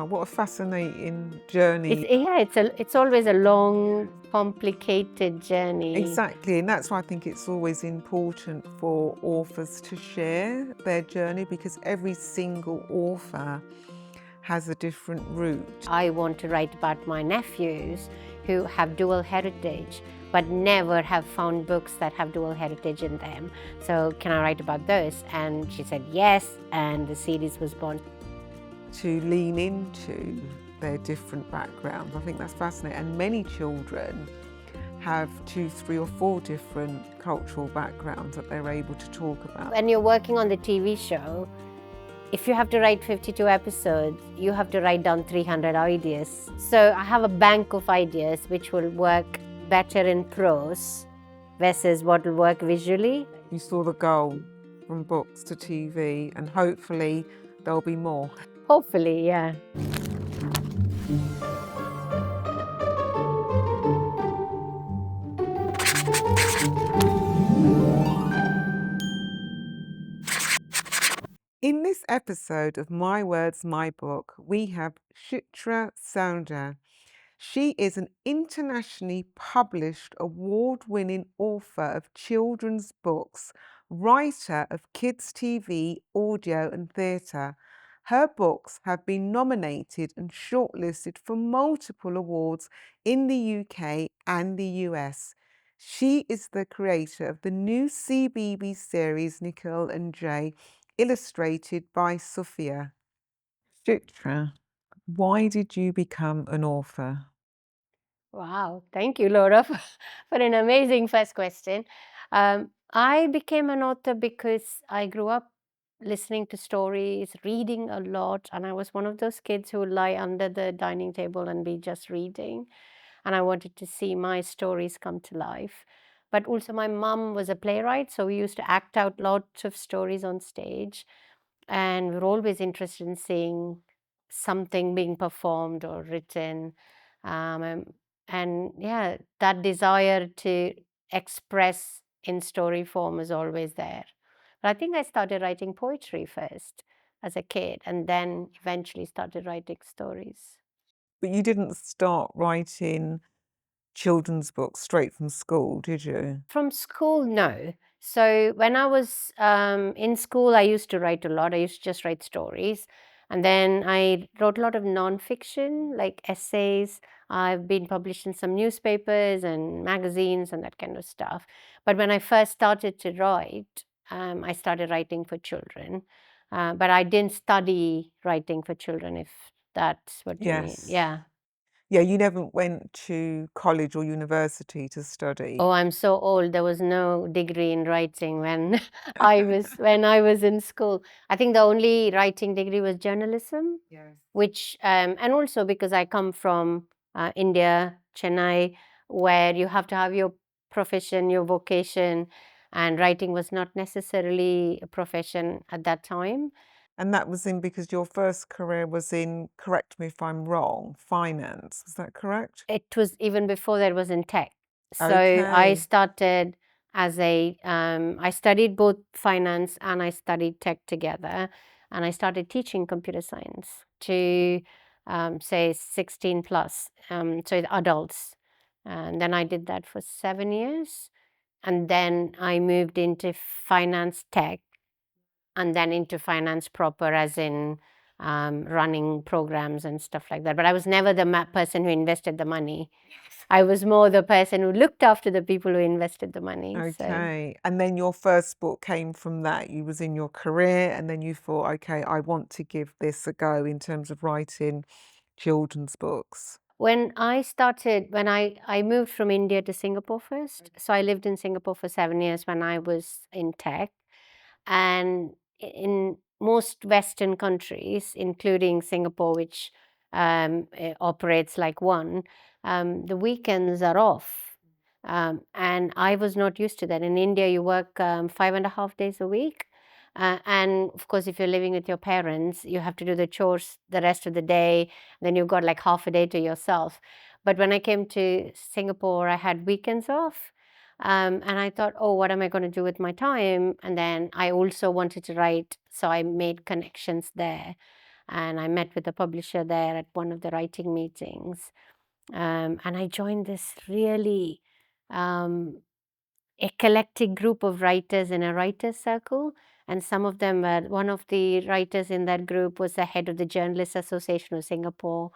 Wow, what a fascinating journey. It's always a long, complicated journey. Exactly, and that's why I think it's always important for authors to share their journey, because every single author has a different route. I want to write about my nephews who have dual heritage but never have found books that have dual heritage in them. So can I write about those? And she said yes, and the series was born. To lean into their different backgrounds, I think that's fascinating. And many children have 2, 3 or 4 different cultural backgrounds that they're able to talk about. When you're working on the TV show, if you have to write 52 episodes, you have to write down 300 ideas. So I have a bank of ideas which will work better in prose versus what will work visually. You saw the goal from books to TV, and hopefully there'll be more. Hopefully, yeah. In this episode of My Words, My Book, we have Chitra Soundar. She is an internationally published, award-winning author of children's books, writer of kids' TV, audio and theatre. Her books have been nominated and shortlisted for multiple awards in the UK and the US. She is the creator of the new CBeebies series Nikhil and Jay, illustrated by Soofiya. Chitra, why did you become an author? Wow, thank you, Laura, for an amazing first question. I became an author because I grew up listening to stories, reading a lot, and I was one of those kids who would lie under the dining table and be just reading. And I wanted to see my stories come to life. But also, my mum was a playwright, so we used to act out lots of stories on stage. And we're always interested in seeing something being performed or written. And yeah, that desire to express in story form is always there. But I think I started writing poetry first as a kid, and then eventually started writing stories. But you didn't start writing children's books straight from school, did you? From school, no. So when I was in school, I used to write a lot. I used to just write stories. And then I wrote a lot of nonfiction, like essays. I've been published in some newspapers and magazines and that kind of stuff. But when I first started to write, I started writing for children. But I didn't study writing for children, if that's what you mean. Yes. Yeah. Yeah, you never went to college or university to study. Oh, I'm so old. There was no degree in writing when I was in school. I think the only writing degree was journalism, Yes. which and also because I come from India, Chennai, where you have to have your profession, your vocation, and writing was not necessarily a profession at that time. And that was in because your first career was in, correct me if I'm wrong, finance. Was that correct? It was even before that, was in tech. So I Okay. started as I studied both finance and I studied tech together. And I started teaching computer science to, say, 16 plus, so adults. And then I did that for 7 years. And then I moved into finance tech and then into finance proper, as in running programs and stuff like that. But I was never the person who invested the money. I was more the person who looked after the people who invested the money. So Okay. And then your first book came from that. You was in your career and then you thought, okay, I want to give this a go in terms of writing children's books. when I moved from India to Singapore first. So I lived in Singapore for 7 years when I was in tech. And in most Western countries, including Singapore, which operates like one, the weekends are off. And I was not used to that. In India, you work 5.5 days a week. And of course, if you're living with your parents, you have to do the chores the rest of the day. Then you've got like half a day to yourself. But when I came to Singapore, I had weekends off. And I thought, oh, what am I going to do with my time? And then I also wanted to write, so I made connections there. and I met with the publisher there at one of the writing meetings. And I joined this really eclectic group of writers in a writers' circle. And some of them were, one of the writers in that group was the head of the Journalists Association of Singapore.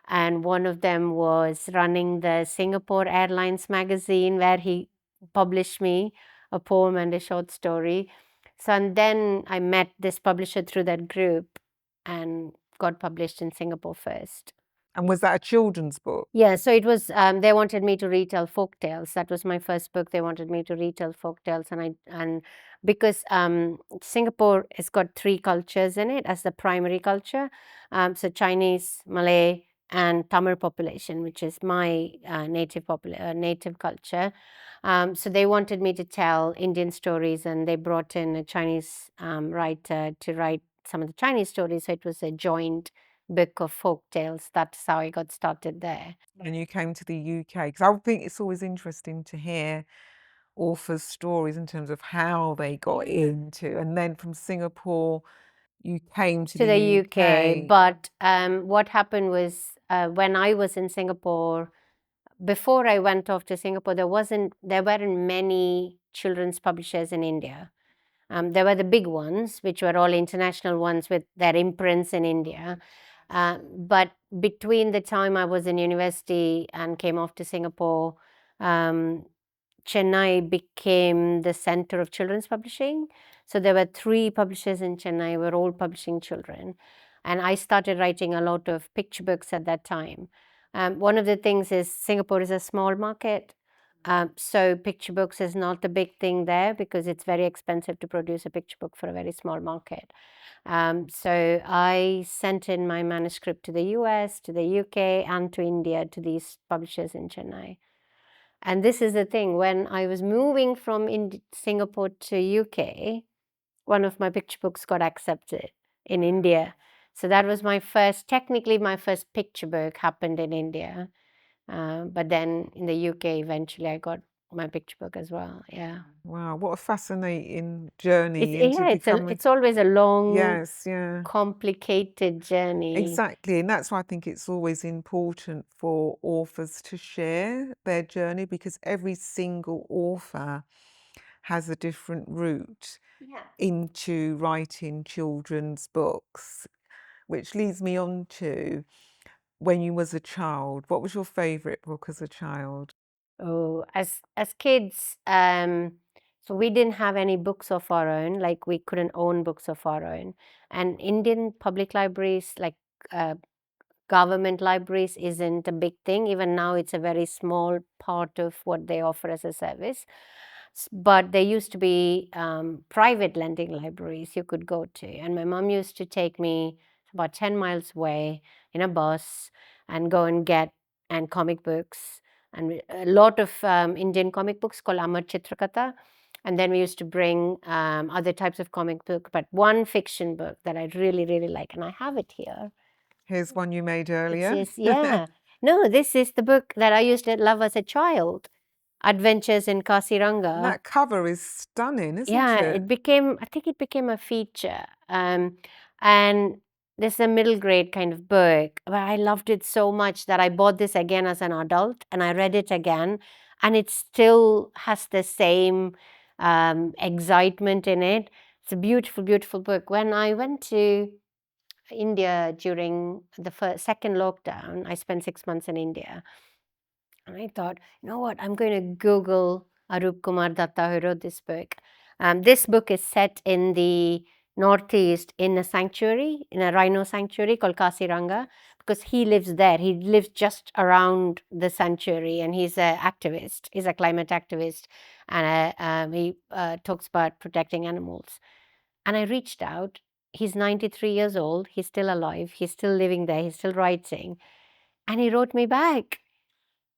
And one of them was running the Singapore Airlines magazine, where he published me a poem and a short story. So, and then I met this publisher through that group and got published in Singapore first. And was that a children's book? Yeah, so it was, they wanted me to retell folk tales. That was my first book. They wanted me to retell folk tales, and because Singapore has got 3 cultures in it as the primary culture, so Chinese, Malay, and Tamil population, which is my native culture. So they wanted me to tell Indian stories, and they brought in a Chinese writer to write some of the Chinese stories. So it was a joint book of folk tales. That's how I got started there. And you came to the UK? Because I think it's always interesting to hear authors' stories in terms of how they got into, and then from Singapore, you came to To the the UK, UK. but what happened was when I was in Singapore, before I went off to Singapore, there weren't many children's publishers in India. There were the big ones, which were all international ones with their imprints in India. But between the time I was in university and came off to Singapore, Chennai became the center of children's publishing. So there were 3 publishers in Chennai, were all publishing children. And I started writing a lot of picture books at that time. One of the things is Singapore is a small market. So picture books is not a big thing there because it's very expensive to produce a picture book for a very small market. So I sent in my manuscript to the US, to the UK, and to India, to these publishers in Chennai. And this is the thing, when I was moving from Singapore to UK, one of my picture books got accepted in India. So that was technically my first picture book happened in India. But then in the UK, eventually I got my picture book as well. Yeah. Wow, what a fascinating journey into becoming. It's always a long, Yes, yeah. complicated journey. Exactly, and that's why I think it's always important for authors to share their journey, because every single author has a different route Yeah. into writing children's books, which leads me on to when you was a child. What was your favourite book as a child? Oh, as kids, so we didn't have any books of our own, like we couldn't own books of our own. And Indian public libraries, like uh, government libraries, isn't a big thing. Even now, it's a very small part of what they offer as a service. But there used to be private lending libraries you could go to. And my mom used to take me about 10 miles away in a bus and go and get and comic books and a lot of Indian comic books called Amar Chitrakatha. And then we used to bring other types of comic book, but one fiction book that I really, really like, and I have it here. Here's one you made It earlier. is, yeah. No, this is the book that I used to love as a child, Adventures in And Kasiranga. that cover is stunning, isn't Yeah, it? I think it became a feature. And this is a middle grade kind of book, but I loved it so much that I bought this again as an adult and I read it again, and it still has the same excitement in it. It's a beautiful, beautiful book. When I went to India during the second lockdown, I spent 6 months in India. And I thought, you know what, I'm going to Google Arup Kumar Datta, who wrote this book. This book is set in the Northeast in a sanctuary, in a rhino sanctuary called Kasiranga, because he lives there. He lives just around the sanctuary, and he's an activist. He's a climate activist, and he talks about protecting animals. And I reached out. He's 93 years old. He's still alive. He's still living there. He's still writing. And he wrote me back.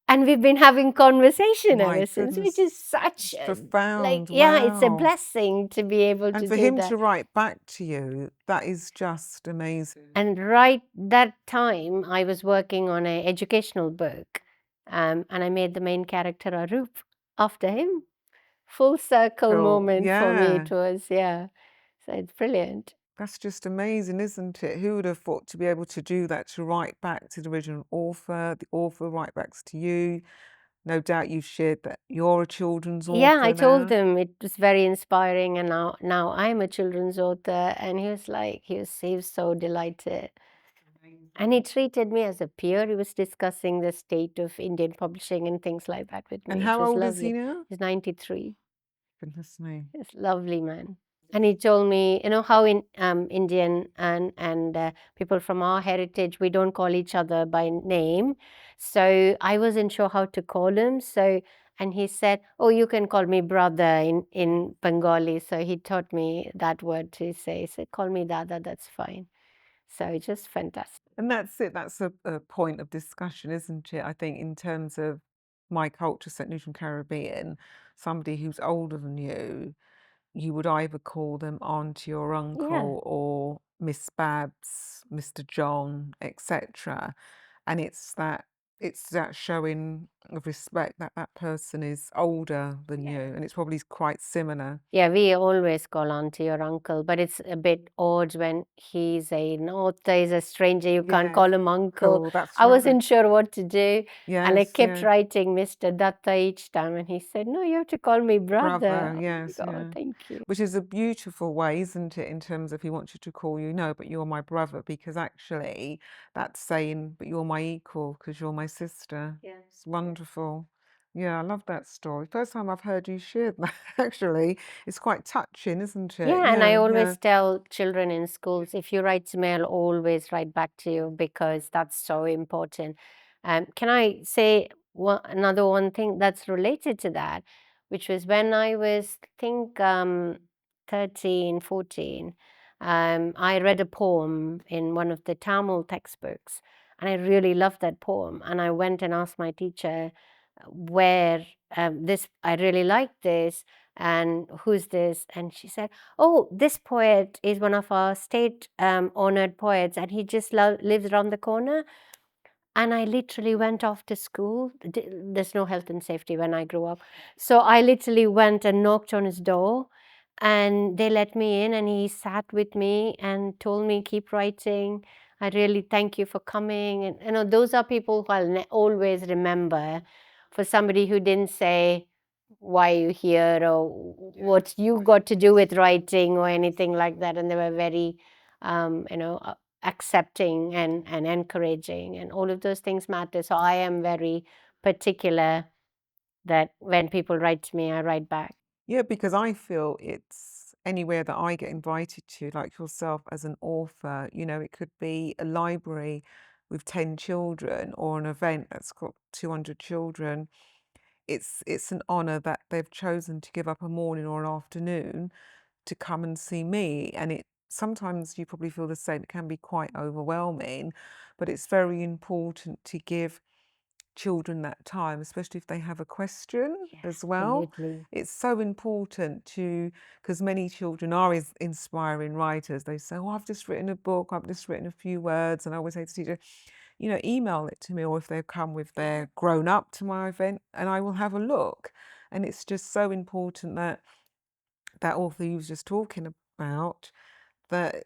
And we've been having conversation My ever since, which goodness, is such it's like, profound. yeah, it's a Wow. blessing to be able to And for do him that. to write back to you, that is just amazing. And right that time, I was working on an educational book, and I made the main character Arup after him. Full circle Cool. moment for me Yeah. it was, yeah. So it's brilliant. That's just amazing, isn't it? Who would have thought to be able to do that, to write back to the original author, the author write backs to you? No doubt you've shared that you're a children's Yeah, I author told now. him it was very inspiring, and now I'm a children's author, and he was so delighted. And he treated me as a peer. He was discussing the state of Indian publishing and things like that with And me. It how was old is he lovely. now? He's 93. Goodness me. He's a lovely man. And he told me, how in Indian and people from our heritage, we don't call each other by name. So I wasn't sure how to call him. And he said, "Oh, you can call me brother in Bengali." So he taught me that word to say. He said, "Call me Dada, that's fine." So it's just fantastic. And that's it. That's a point of discussion, isn't it? I think in terms of my culture, St. Lucian Caribbean, somebody who's older than you would either call them auntie or Yeah. uncle or Miss Babs, Mr. John, etc. And it's that showing of respect that that person is older than you, and it's probably quite similar. Yeah, we always call auntie or uncle, but it's a bit odd when he's an author, he's a stranger, you can't Yes, call him uncle. cool. That's I right. wasn't sure what to do, and I Yes, kept yeah. writing Mr. Datta each time, and he said, "No, you have to call me brother." Brother, Oh my yes, God, yeah. thank you. Which is a beautiful way, isn't it, in terms of he wants you to call you, no, but you're my brother, because actually that's saying, but you're my equal because you're my sister. Yeah. It's wonderful. Yeah, I love that story. First time I've heard you share that, actually. It's quite touching, isn't it? Yeah, and I Yeah, yeah. always tell children in schools, if you write to me, I'll always write back to you because that's so important. Can I say another one thing that's related to that, which was when I was, I think, 13, 14, I read a poem in one of the Tamil textbooks, and I really loved that poem. And I went and asked my teacher where I really like this, and who's this? And she said, "Oh, this poet is one of our state honored poets, and he just lives around the corner." And I literally went off to school. There's no health and safety when I grew up. So I literally went and knocked on his door, and they let me in, and he sat with me and told me, "Keep writing. I really thank you for coming." And those are people who I'll always remember. For somebody who didn't say, "Why are you here?" or "What you got to do with writing?" or anything like that. And they were very, accepting and encouraging, and all of those things matter. So I am very particular that when people write to me, I write back. Yeah, because I feel it's anywhere that I get invited to, like yourself as an author, it could be a library with 10 children or an event that's got 200 children. It's an honor that they've chosen to give up a morning or an afternoon to come and see me. And it sometimes you probably feel the same, it can be quite overwhelming, but it's very important to give children that time, especially if they have a question as well. Absolutely. It's so important because many children are inspiring writers. They say, "Oh, I've just written a book, I've just written a few words." And I always say to teacher, email it to me, or if they come with their grown up to my event, and I will have a look. And it's just so important that that author you was just talking about, that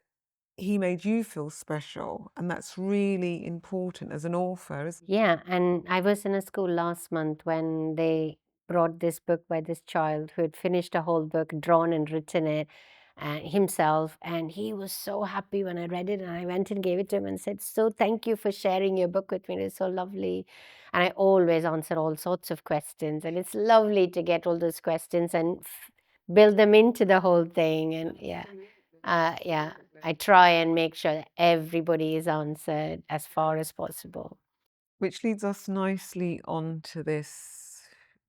he made you feel special. And that's really important as an author, isn't it? Yeah, and I was in a school last month when they brought this book by this child who had finished a whole book, drawn and written it himself. And he was so happy when I read it. And I went and gave it to him and said, "So thank you for sharing your book with me. It is so lovely." And I always answer all sorts of questions. And it's lovely to get all those questions and build them into the whole thing. And yeah, I try and make sure that everybody is answered as far as possible. Which leads us nicely on to this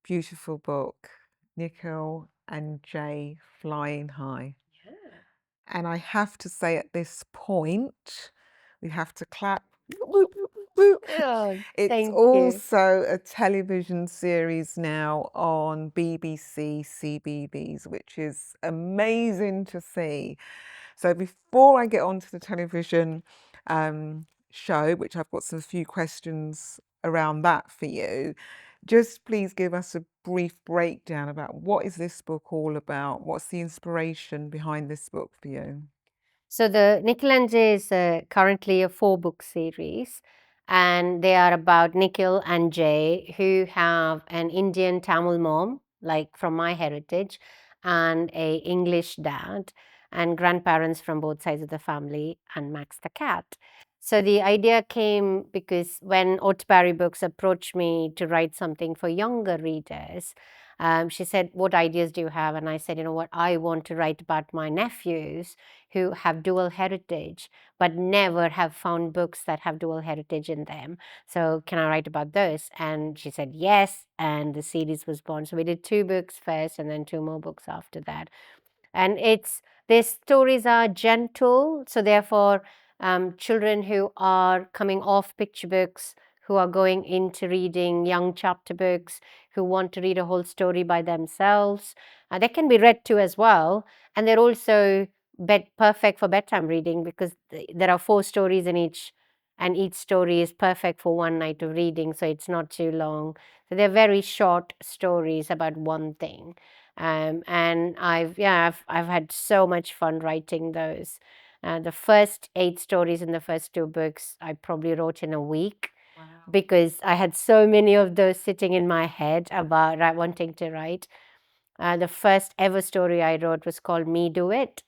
beautiful book, Nikhil and Jay Flying High. And I have to say at this point, we have to clap. Whoop, whoop, whoop. Oh, It's thank you. also a television series now on BBC CBeebies, which is amazing to see. So before I get on to the television show, which I've got some few questions around that for you, just please give us a brief breakdown about what is this book all about? What's the inspiration behind this book for you? So the Nikhil and Jay is currently a 4-book series, and they are about Nikhil and Jay, who have an Indian Tamil mom, like from my heritage, and a English dad, and grandparents from both sides of the family, and Max the cat. So the idea came because when Otberry Books approached me to write something for younger readers, she said, "What ideas do you have?" And I said, "You know what? I want to write about my nephews who have dual heritage but never have found books that have dual heritage in them. So can I write about those?" And she said yes, and the series was born. So we did 2 books first and then 2 more books after that. And these stories are gentle, so therefore children who are coming off picture books, who are going into reading young chapter books, who want to read a whole story by themselves, they can be read to as well. And they're also perfect for bedtime reading, because there are 4 stories in each, and each story is perfect for one night of reading, so it's not too long. So they're very short stories about one thing. And I've had so much fun writing those. The first 8 stories in the first 2 books I probably wrote in a week. Wow. Because I had so many of those sitting in my head about wanting to write. The first ever story I wrote was called Me Do It,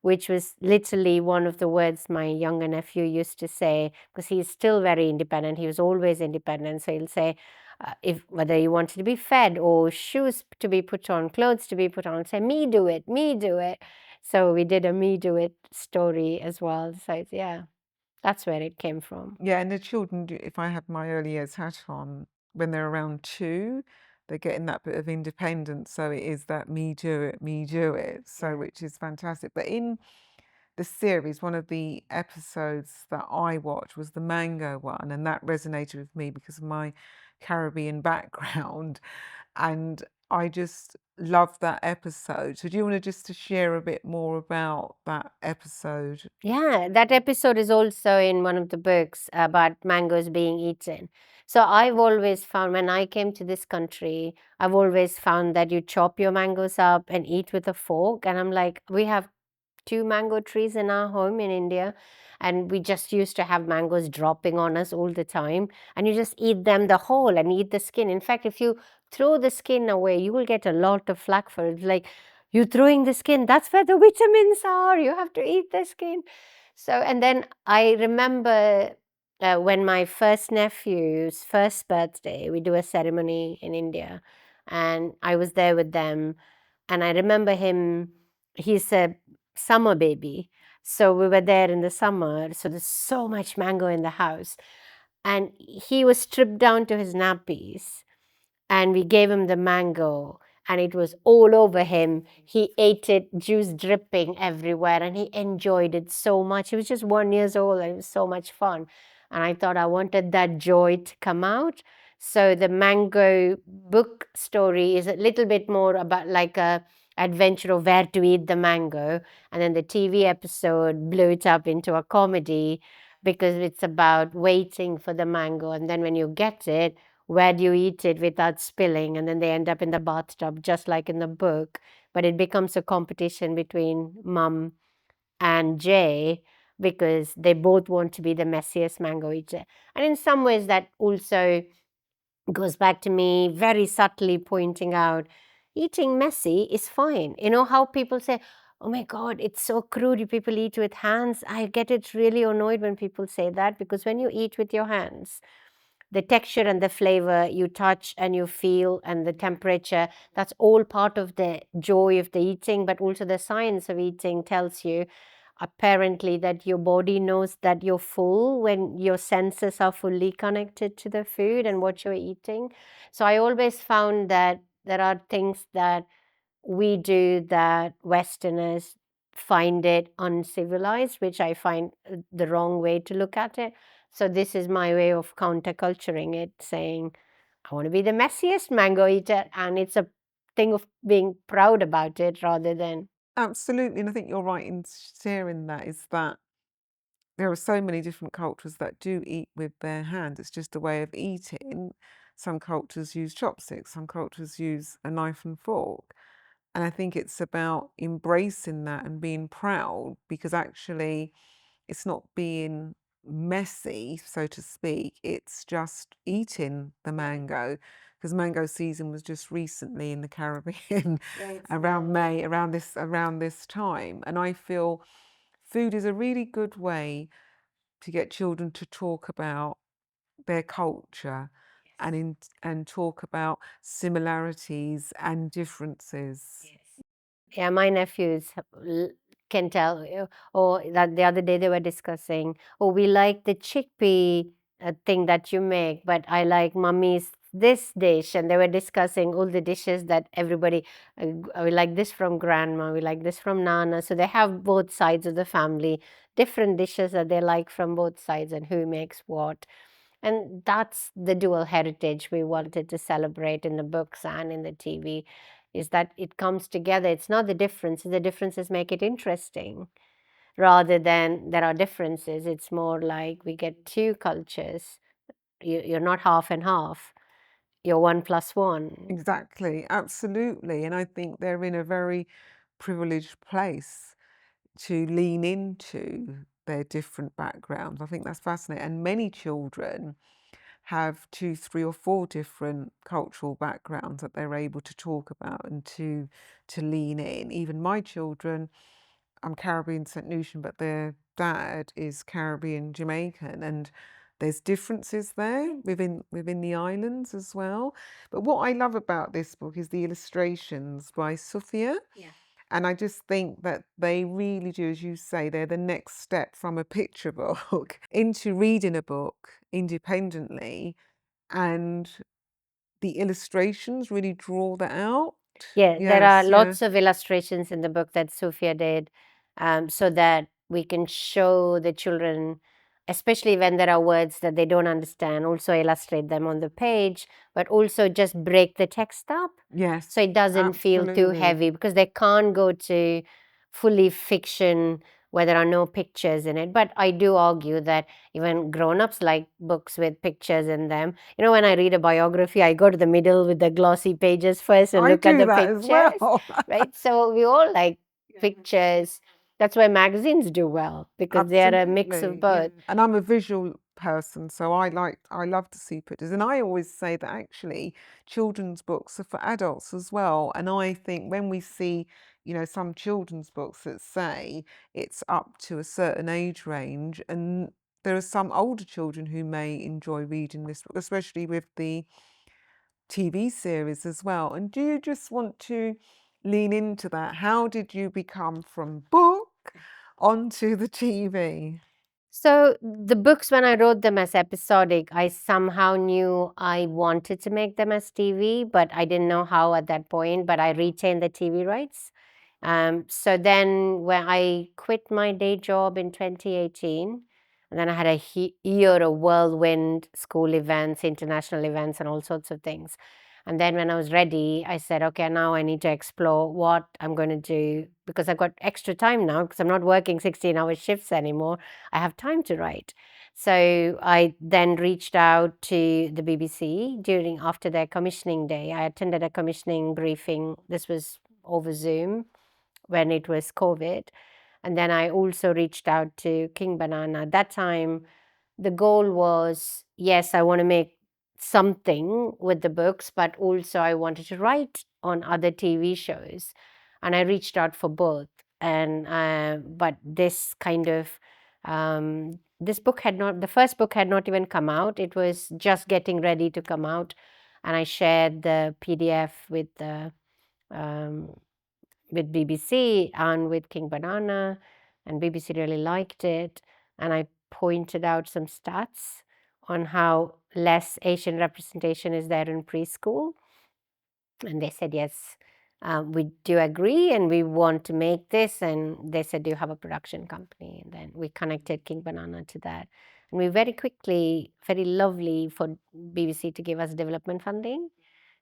which was literally one of the words my younger nephew used to say, because he's still very independent. He was always independent. So he'll say, if whether he wanted to be fed or shoes to be put on, clothes to be put on, say, "Me do it, me do it." So we did a Me Do It story as well. So yeah, that's where it came from. Yeah, and the children, if I have my early years hat on, when they're around 2, they're getting that bit of independence. So it is that me do it. So Yeah. which is fantastic. But in the series, one of the episodes that I watched was the mango one, and that resonated with me because of my Caribbean background, and I just loved that episode. So do you want to just to share a bit more about that episode? Yeah, that episode is also in one of the books about mangoes being eaten. So I've always found, when I came to this country, I've always found that you chop your mangoes up and eat with a fork. And I'm like, we have 2 mango trees in our home in India, and we just used to have mangoes dropping on us all the time. And you just eat them the whole and eat the skin. In fact, if you throw the skin away, you will get a lot of flack for it. Like, you're throwing the skin, that's where the vitamins are. You have to eat the skin. So, and then I remember when my first nephew's first birthday, we do a ceremony in India, and I was there with them. And I remember him, he's a summer baby. So we were there in the summer. So there's so much mango in the house. And he was stripped down to his nappies, and we gave him the mango, and it was all over him. He ate it, juice dripping everywhere, and he enjoyed it so much. He was just 1 years old, and it was so much fun. And I thought I wanted that joy to come out. So the mango book story is a little bit more about like a adventure of where to eat the mango. And then the TV episode blew it up into a comedy, because it's about waiting for the mango. And then when you get it, where do you eat it without spilling? And then they end up in the bathtub, just like in the book. But it becomes a competition between Mum and Jay, because they both want to be the messiest mango eater. And in some ways, that also goes back to me very subtly pointing out eating messy is fine. You know how people say, "Oh my God, it's so crude, you people eat with hands." I get it really annoyed when people say that, because when you eat with your hands, the texture and the flavor you touch and you feel, and the temperature, that's all part of the joy of the eating. But also the science of eating tells you, apparently, that your body knows that you're full when your senses are fully connected to the food and what you're eating. So I always found that there are things that we do that Westerners find it uncivilized, which I find the wrong way to look at it. So this is my way of counterculturing it, saying, I want to be the messiest mango eater, and it's a thing of being proud about it rather than. Absolutely, and I think you're right in sharing that, is that there are so many different cultures that do eat with their hands. It's just a way of eating. Some cultures use chopsticks, some cultures use a knife and fork. And I think it's about embracing that and being proud, because actually it's not being messy, so to speak. It's just eating the mango, because mango season was just recently in the Caribbean around May, around this time. And I feel food is a really good way to get children to talk about their culture and talk about similarities and differences. Yeah, my nephews can tell. Or that the other day they were discussing, oh, we like the chickpea thing that you make, but I like mummy's this dish. And they were discussing all the dishes that everybody, we like this from grandma, we like this from Nana. So they have both sides of the family, different dishes that they like from both sides, and who makes what. And that's the dual heritage we wanted to celebrate in the books and in the TV, is that it comes together. It's not the differences make it interesting rather than there are differences. It's more like we get two cultures. You're not half and half, you're 1+1. Exactly, absolutely. And I think they're in a very privileged place to lean into their different backgrounds. I think that's fascinating. And many children have 2, 3, or 4 different cultural backgrounds that they're able to talk about and to lean in. Even my children, I'm Caribbean St. Lucian, but their dad is Caribbean Jamaican, and there's differences there within the islands as well. But what I love about this book is the illustrations by Soofiya. And I just think that they really do, as you say, they're the next step from a picture book into reading a book independently, and the illustrations really draw that out. Yeah, there are Yes, yeah. lots of illustrations in the book that Soofiya did, so that we can show the children, especially when there are words that they don't understand, also illustrate them on the page, but also just break the text up Yes, so it doesn't feel too absolutely. heavy, because they can't go to fully fiction where there are no pictures in it. But I do argue that even grown-ups like books with pictures in them. When I read a biography, I go to the middle with the glossy pages first and I look at do the that as pictures, well. right? So we all like pictures. That's why magazines do well, because they are a mix of Absolutely, yeah. both. And I'm a visual person, so I love to see pictures. And I always say that actually children's books are for adults as well. And I think when we see, some children's books that say it's up to a certain age range, and there are some older children who may enjoy reading this book, especially with the TV series as well. And do you just want to lean into that? How did you become from book onto the TV? So the books, when I wrote them as episodic, I somehow knew I wanted to make them as TV, but I didn't know how at that point. But I retained the TV rights. So then when I quit my day job in 2018, and then I had a year of whirlwind school events, international events, and all sorts of things. And then when I was ready, I said, okay, now I need to explore what I'm going to do, because I've got extra time now because I'm not working 16-hour shifts anymore. I have time to write. So I then reached out to the BBC after their commissioning day. I attended a commissioning briefing. This was over Zoom when it was COVID. And then I also reached out to King Banana. At that time, the goal was, yes, I want to make something with the books, but also I wanted to write on other TV shows. And I reached out for both. And but this kind of this book had not, the first book had not even come out. It was just getting ready to come out. And I shared the PDF um, with BBC and with King Banana, and BBC really liked it. And I pointed out some stats on how less Asian representation is there in preschool. And they said, yes, we do agree and we want to make this. And they said, do you have a production company? And then we connected King Banana to that. And we very quickly, very lovely for BBC to give us development funding.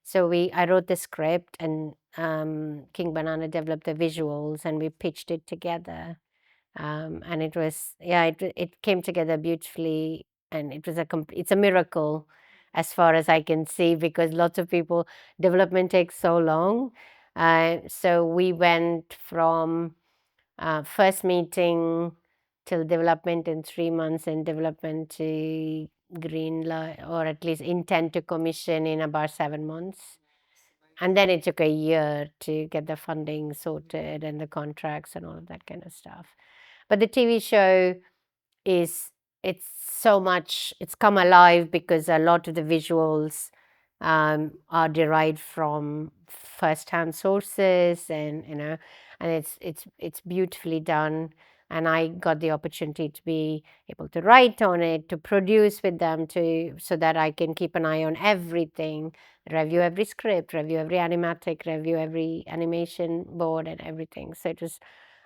So I wrote the script, and King Banana developed the visuals, and we pitched it together. And it was, yeah, it came together beautifully, and it was it's a miracle as far as I can see, because lots of people, development takes so long. So we went from first meeting till development in 3 months, and development to green light, or at least intent to commission, in about 7 months. And then it took a year to get the funding sorted and the contracts and all of that kind of stuff. But the TV show is, it's so much, it's come alive because a lot of the visuals are derived from first-hand sources, and and it's beautifully done. And I got the opportunity to be able to write on it, to produce with them, to so that I can keep an eye on everything, review every script, review every animatic, review every animation board and everything. So it was,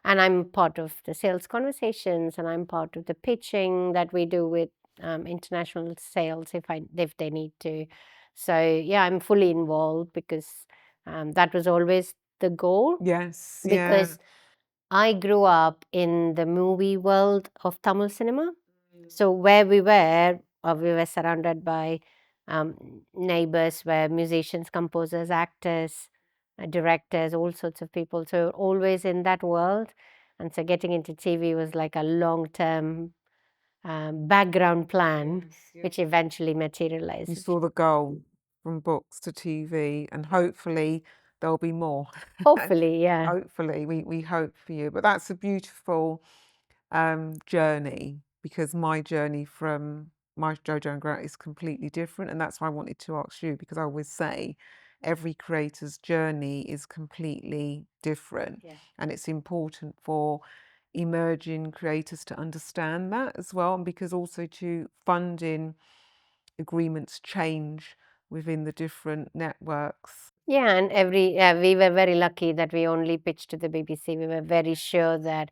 and I'm part of the sales conversations, and I'm part of the pitching that we do with international sales if they need to. So yeah, I'm fully involved because that was always the goal. Yes, yeah. Because I grew up in the movie world of Tamil cinema. So where we were surrounded by neighbors, where musicians, composers, actors, directors, all sorts of people. So always in that world. And so getting into TV was like a long-term background plan, Yes, yeah. which eventually You materialized. saw the goal from books to TV, and hopefully there'll be more. Hopefully, yeah. Hopefully, we hope for you. But that's a beautiful journey, because my journey from my Jojo and Grant is completely different, and that's why I wanted to ask you, because I always say every creator's journey is completely different, Yeah. and it's important for emerging creators to understand that as well, and because also to funding agreements change within the different networks. Yeah, and we were very lucky that we only pitched to the BBC. We were very sure that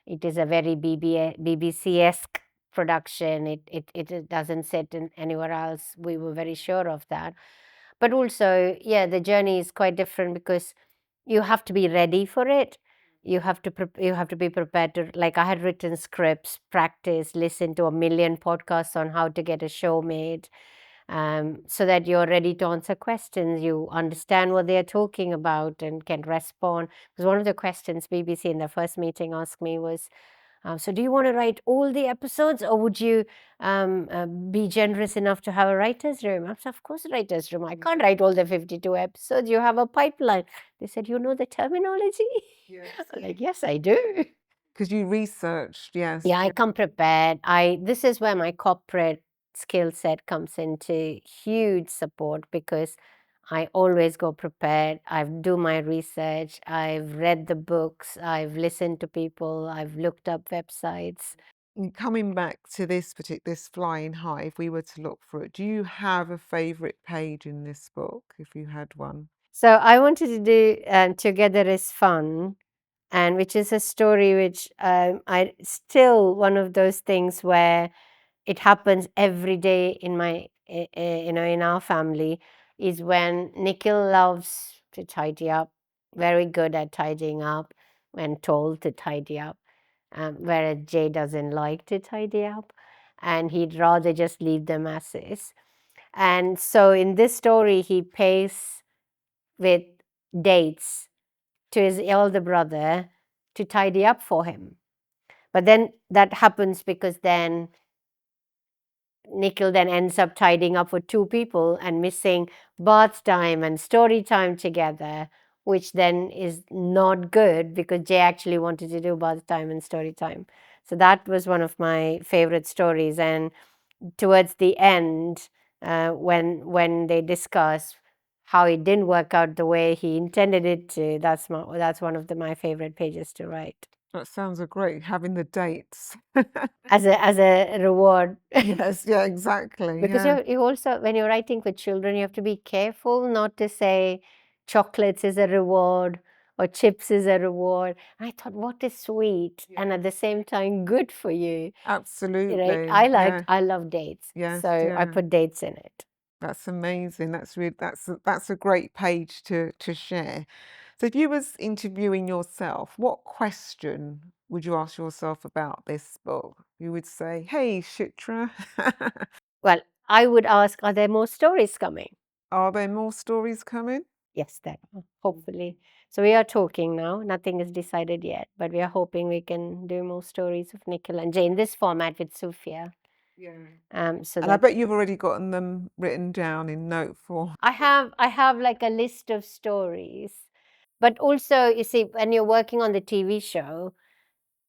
it is a very BBC-esque production. It doesn't sit in anywhere else. We were very sure of that. But also, yeah, the journey is quite different because you have to be ready for it. You have to be prepared to, like, I had written scripts, practice, listen to a million podcasts on how to get a show made, so that you're ready to answer questions. You understand what they're talking about and can respond. Because one of the questions BBC in the first meeting asked me was, so do you want to write all the episodes, or would you be generous enough to have a writer's room? I said, of course, a writer's room. I can't write all the 52 episodes. You have a pipeline. They said, you know the terminology? Yes. I'm like, yes, I do. Because you researched, yes. Yeah, I come prepared. This is where my corporate skill set comes into huge support, because I always go prepared. I've do my research. I've read the books. I've listened to people. I've looked up websites. Coming back to this Flying High, if we were to look for it, do you have a favorite page in this book, if you had one? So I wanted to do Together is Fun, and which is a story which I still one of those things where it happens every day in my in our family, is when Nikhil loves to tidy up, very good at tidying up when told to tidy up, whereas Jay doesn't like to tidy up, and he'd rather just leave the messes. And so in this story, he pays with dates to his elder brother to tidy up for him. But then that happens because then Nikhil then ends up tidying up for two people and missing bath time and story time together, which then is not good because Jay actually wanted to do bath time and story time. So that was one of my favorite stories. And towards the end, when they discuss how it didn't work out the way he intended it to, that's one of my favorite pages to write. That sounds great, having the dates. As a reward. Yes, yeah, exactly. Because Yeah. you also, when you're writing for children, you have to be careful not to say chocolates is a reward or chips is a reward. I thought, what is sweet and at the same time good for you, right? Absolutely. Yeah. I love dates, Yes, so I yeah. put dates in it. That's amazing. That's a great page to share. So if you was interviewing yourself, what question would you ask yourself about this book? You would say, "Hey, Chitra, Well, I would ask, are there more stories coming? are there more stories coming?" Yes, there are, hopefully. So we are talking now. Nothing is decided yet, but we are hoping we can do more stories of Nikhil and Jay in this format with Soofiya. Yeah. So And I that bet you've already gotten them written down in note form. I have like a list of stories. But also, you see, when you're working on the TV show,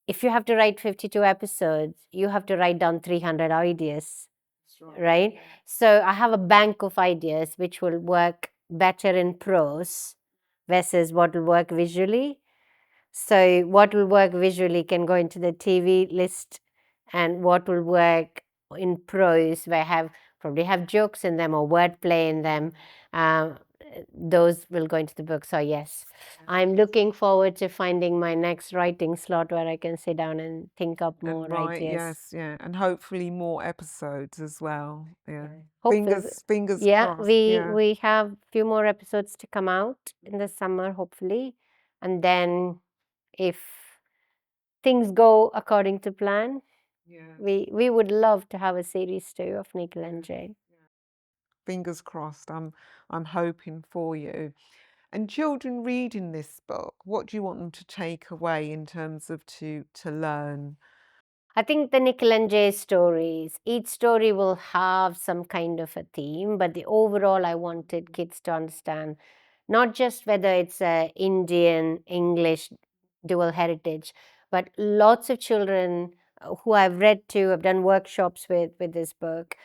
if you have to write 52 episodes, you have to write down 300 ideas, right? Yeah. So I have a bank of ideas which will work better in prose versus what will work visually. So what will work visually can go into the TV list, and what will work in prose, where probably have jokes in them or wordplay in them, those will go into the book. So yes, I'm looking forward to finding my next writing slot where I can sit down and think up And more right, ideas. yes, yeah. And hopefully more episodes as well. Yeah. Hopefully, Fingers yeah, crossed. Yeah. we have few more episodes to come out in the summer, hopefully, and then if things go according to plan, Yeah. we would love to have a series too of Nikhil and Jay. Fingers crossed. I'm hoping for you. And children reading this book, what do you want them to take away in terms of to learn? I think the Nikhil and Jay stories, each story will have some kind of a theme, but the overall, I wanted kids to understand not just whether it's a Indian, English, dual heritage, but lots of children who I've read to, have done workshops with this book.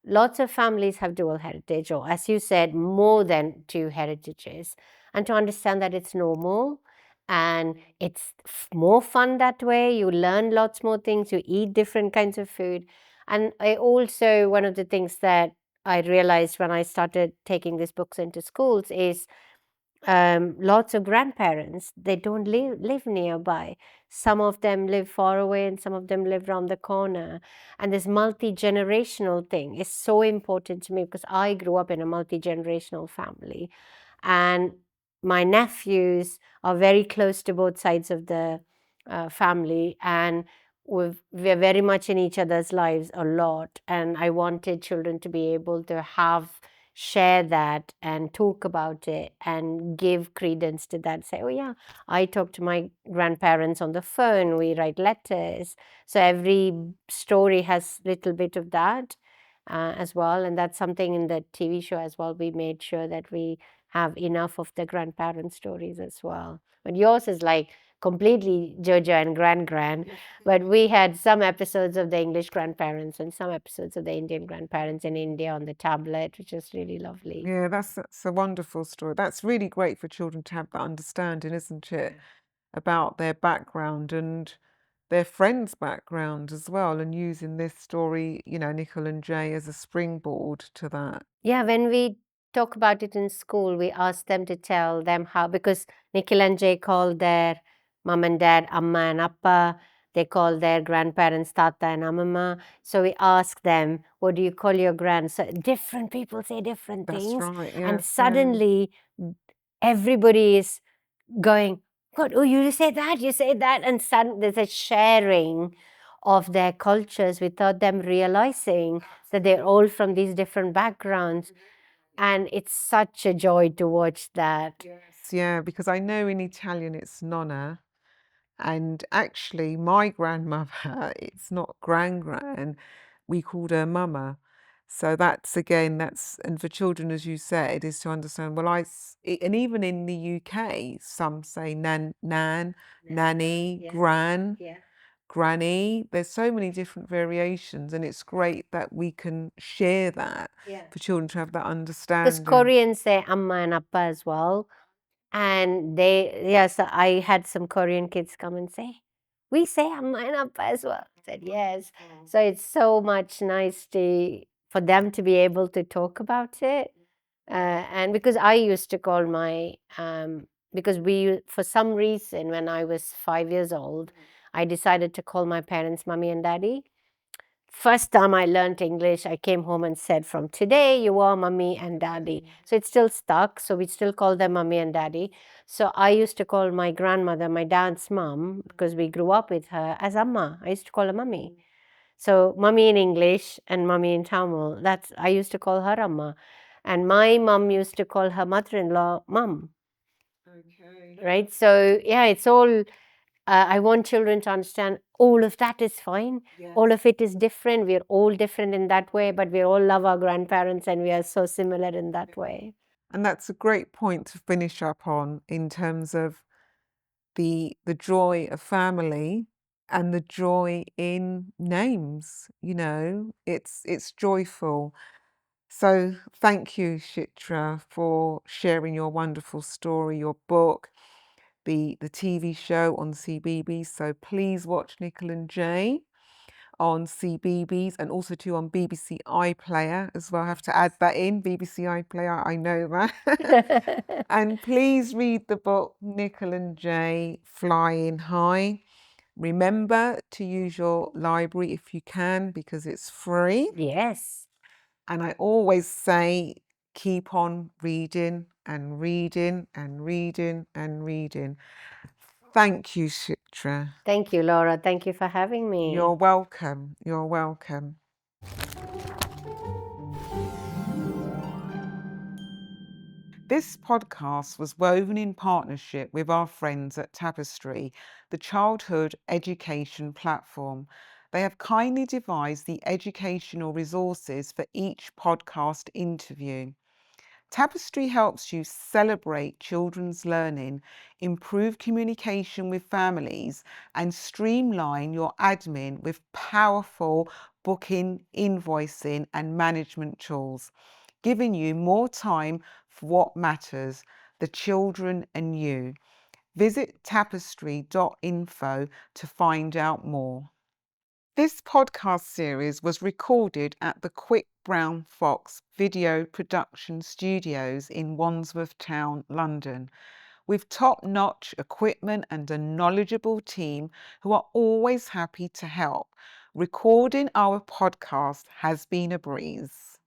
Lots of families have dual heritage, or as you said, more than two heritages, and to understand that it's normal and it's more fun that way. You learn lots more things, you eat different kinds of food. And I also, one of the things that I realized when I started taking these books into schools is lots of grandparents, they don't live nearby. Some of them live far away and some of them live around the corner. And this multi-generational thing is so important to me because I grew up in a multi-generational family. And my nephews are very close to both sides of the family, and we're very much in each other's lives a lot. And I wanted children to be able to share that and talk about it and give credence to that. Say, oh yeah, I talk to my grandparents on the phone, we write letters. So every story has little bit of that as well. And that's something in the TV show as well. We made sure that we have enough of the grandparent stories as well. But yours is like completely Jojo and Gran. But we had some episodes of the English grandparents and some episodes of the Indian grandparents in India on the tablet, which is really lovely. Yeah, that's a wonderful story. That's really great for children to have that understanding, isn't it? About their background and their friends' background as well, and using this story, Nikhil and Jay, as a springboard to that. Yeah, when we talk about it in school, we ask them to tell them how, because Nikhil and Jay call their mom and dad Amma and Appa. They call their grandparents Tata and Amama. So we ask them, what do you call your grand? So different people say different That's things. right, And yes, yeah. suddenly everybody is going, God, oh, you say that, you say that. And suddenly there's a sharing of their cultures without them realizing that they're all from these different backgrounds. And it's such a joy to watch that. Yes, yeah, because I know in Italian it's nonna, and actually my grandmother, it's not gran, we called her mama. So and for children, as you said, is to understand, well, and even in the UK, some say nan, nanny, gran, granny. There's so many different variations, and it's great that we can share that for children to have that Because understanding. Koreans say Amma and Appa as well. And yes, I had some Korean kids come and say, we say Amma and Appa as well. I said, yes. So it's so much nice for them to be able to talk about it. And because I used to call because for some reason, when I was 5 years old, I decided to call my parents mommy and daddy. First time I learned English, I came home and said, from today, you are mommy and daddy. So it's still stuck. So we still call them mommy and daddy. So I used to call my grandmother, my dad's mom, because we grew up with her, as Amma. I used to call her mommy. So mummy in English and mummy in Tamil, I used to call her Amma. And my mum used to call her mother-in-law mum. right? So yeah, it's all, I want children to understand all of that is fine. All Yes. of it is different. We're all different in that way, but we all love our grandparents and we are so similar in that way. And that's a great point to finish up on in terms of the joy of family and the joy in names. You know, it's joyful. So thank you, Chitra, for sharing your wonderful story, your book, the TV show on CBeebies. So please watch Nikhil and Jay on CBeebies and also too on BBC iPlayer as well. I have to add that in, BBC iPlayer, I know that. And please read the book Nikhil and Jay Flying High. Remember to use your library if you can because it's free. Yes. And I always say, keep on reading and reading and reading and reading. Thank you, Chitra. Thank you, Laura. Thank you for having me. You're welcome. You're welcome. This podcast was woven in partnership with our friends at Tapestry, the childhood education platform. They have kindly devised the educational resources for each podcast interview. Tapestry helps you celebrate children's learning, improve communication with families, and streamline your admin with powerful booking, invoicing, and management tools, giving you more time for what matters, the children and you. Visit tapestry.info to find out more. This podcast series was recorded at the Quick Brown Fox Video Production Studios in Wandsworth Town, London, with top-notch equipment and a knowledgeable team who are always happy to help. Recording our podcast has been a breeze.